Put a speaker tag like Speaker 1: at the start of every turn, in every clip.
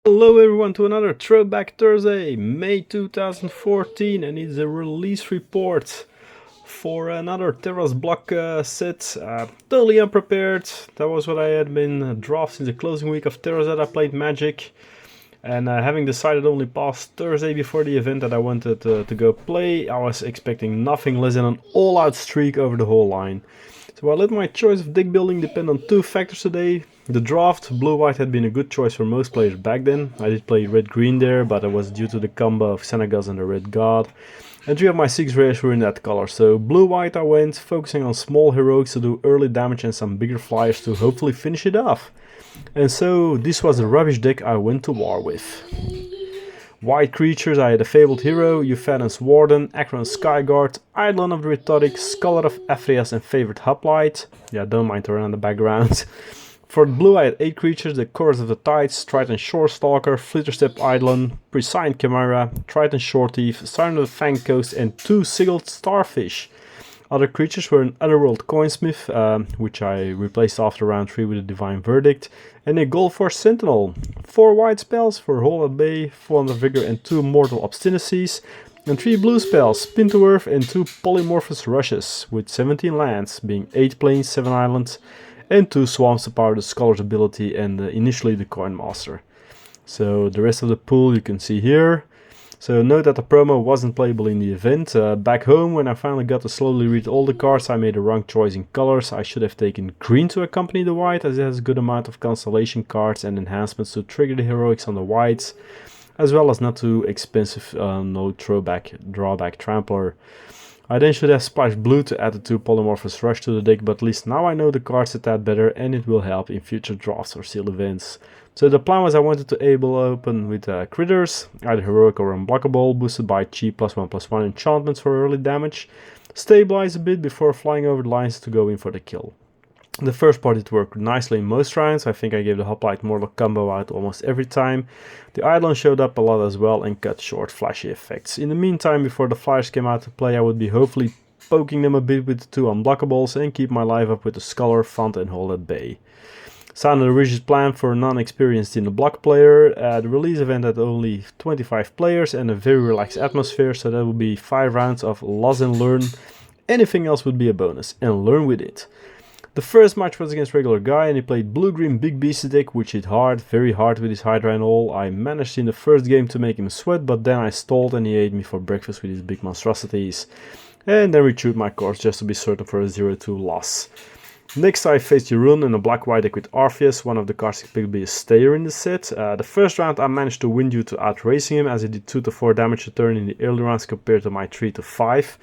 Speaker 1: Hello everyone to another Throwback Thursday, May 2014, and it's a release report for another Terra's Block set. Totally unprepared. That was what I had been drafted in the closing week of Terra's that I played Magic. And having decided only past Thursday before the event that I wanted to go play, I was expecting nothing less than an all-out streak over the whole line. So I let my choice of deck building depend on two factors today. The draft, blue-white had been a good choice for most players back then. I did play red-green there, but it was due to the combo of Senegas and the Red God. And three of my 6 rares were in that color, so blue-white I went, focusing on small heroics to do early damage and some bigger flyers to hopefully finish it off. And so this was the rubbish deck I went to war with. White creatures, I had a Fabled Hero, Euphanus Warden, Akron Skyguard, Eidolon of the Rhetoric, Scholar of Ephrias and Favorite Hoplite. Yeah, don't mind her on the background. For the blue I had 8 creatures, the Chorus of the Tides, Triton Shorestalker, Flitterstep Eidolon, Prescient Chimera, Triton Shore Thief, Siren of the Fang Coast and 2 Sigiled Starfish. Other creatures were an Otherworld Coinsmith, which I replaced after round 3 with a Divine Verdict, and a Goldforce Sentinel. 4 white spells for Hold at Bay, 400 Vigor and 2 Mortal Obstinacies, and 3 blue spells, Spin to Earth and 2 Polymorphous Rushes, with 17 lands, being 8 plains, 7 islands, and 2 swamps to power the Scholar's ability and initially the Coin Master. So the rest of the pool you can see here. So note that the promo wasn't playable in the event. Back home, when I finally got to slowly read all the cards, I made a wrong choice in colors. I should have taken green to accompany the white, as it has a good amount of constellation cards and enhancements to trigger the heroics on the whites, as well as not too expensive no drawback trampler. I then should have splashed blue to add the 2 Polymorphous Rush to the deck, but at least now I know the cards a tad better and it will help in future drafts or seal events. So the plan was I wanted to able open with critters, either heroic or unblockable, boosted by chi +1/+1 enchantments for early damage, stabilize a bit before flying over the lines to go in for the kill. The first part it worked nicely in most rounds. I think I gave the Hoplite Mortal combo out almost every time. The Eidolon showed up a lot as well and cut short flashy effects. In the meantime, before the flyers came out to play, I would be hopefully poking them a bit with the 2 unblockables and keep my life up with the Scholar, Font and Hold at Bay. Sounded a rigid plan for a non-experienced in the block player. The release event had only 25 players and a very relaxed atmosphere, so that would be 5 rounds of loss and learn. Anything else would be a bonus, and learn with it. The first match was against regular guy and he played blue-green big beast deck, which hit hard, very hard with his Hydra and all. I managed in the first game to make him sweat, but then I stalled and he ate me for breakfast with his big monstrosities. And then rechewed my course just to be certain for a 0-2 loss. Next I faced Yurun in a black-white deck with Arpheus, one of the cards that could be a stayer in the set. The first round I managed to win due to outracing him, as he did 2 to 4 damage a turn in the early rounds compared to my 3 to 5.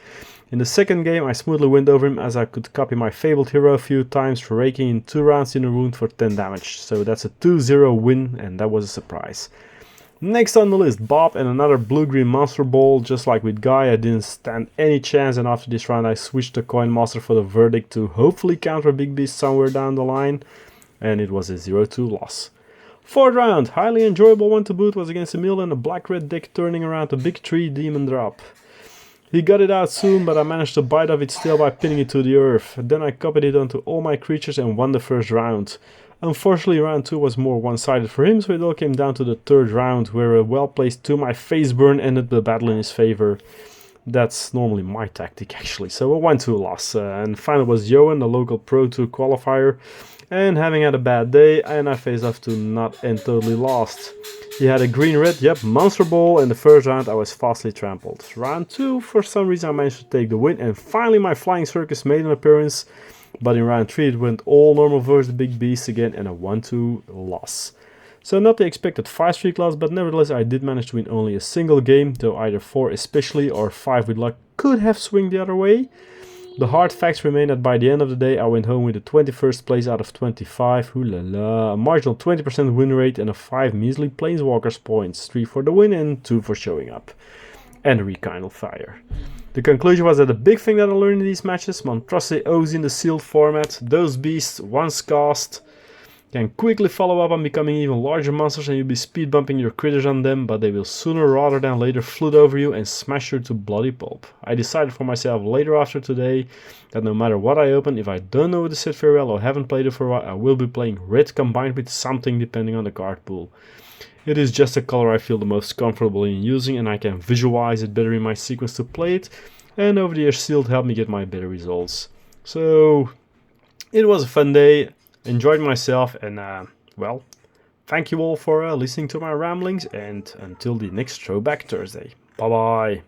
Speaker 1: In the second game I smoothly went over him as I could copy my Fabled Hero a few times, raking in 2 rounds in a wound for 10 damage. So that's a 2-0 win and that was a surprise. Next on the list, Bob and another blue-green monster ball. Just like with Guy, I didn't stand any chance, and after this round I switched the Coin Master for the Verdict to hopefully counter Big Beast somewhere down the line, and it was a 0-2 loss. Fourth round, highly enjoyable one to boot, was against Emil and a black-red deck turning around a big 3 demon drop. He got it out soon, but I managed to bite off its tail by pinning it to the earth. Then I copied it onto all my creatures and won the first round. Unfortunately, round 2 was more one-sided for him, so it all came down to the third round, where a well-placed 2 my face burn ended the battle in his favor. That's normally my tactic, actually. So a 1-2 loss. And final was Johan, the local Pro 2 qualifier. And having had a bad day, and I faced off to not and totally lost. He had a green-red, yep, monster ball, and the first round I was fastly trampled. Round 2, for some reason I managed to take the win, and finally my Flying Circus made an appearance. But in round 3 it went all normal versus the big beast again and a 1-2 loss. So not the expected 5-streak loss, but nevertheless I did manage to win only a single game, though either 4 especially or 5 with luck could have swung the other way. The hard facts remain that by the end of the day I went home with a 21st place out of 25, ooh la la, a marginal 20% win rate and a 5 measly Planeswalkers points, 3 for the win and 2 for showing up. And a Rekindle Fire. The conclusion was that the big thing that I learned in these matches, Monstrosity O's in the sealed format, those beasts, once cast, can quickly follow up on becoming even larger monsters and you'll be speed bumping your critters on them, but they will sooner rather than later flood over you and smash you to bloody pulp. I decided for myself later after today that no matter what I open, if I don't know the set very well or haven't played it for a while, I will be playing red combined with something depending on the card pool. It is just a color I feel the most comfortable in using, and I can visualize it better in my sequence to play it, and over the edge seal helped me get my better results. So it was a fun day, enjoyed myself, and well, thank you all for listening to my ramblings, and until the next Throwback Thursday. Bye bye.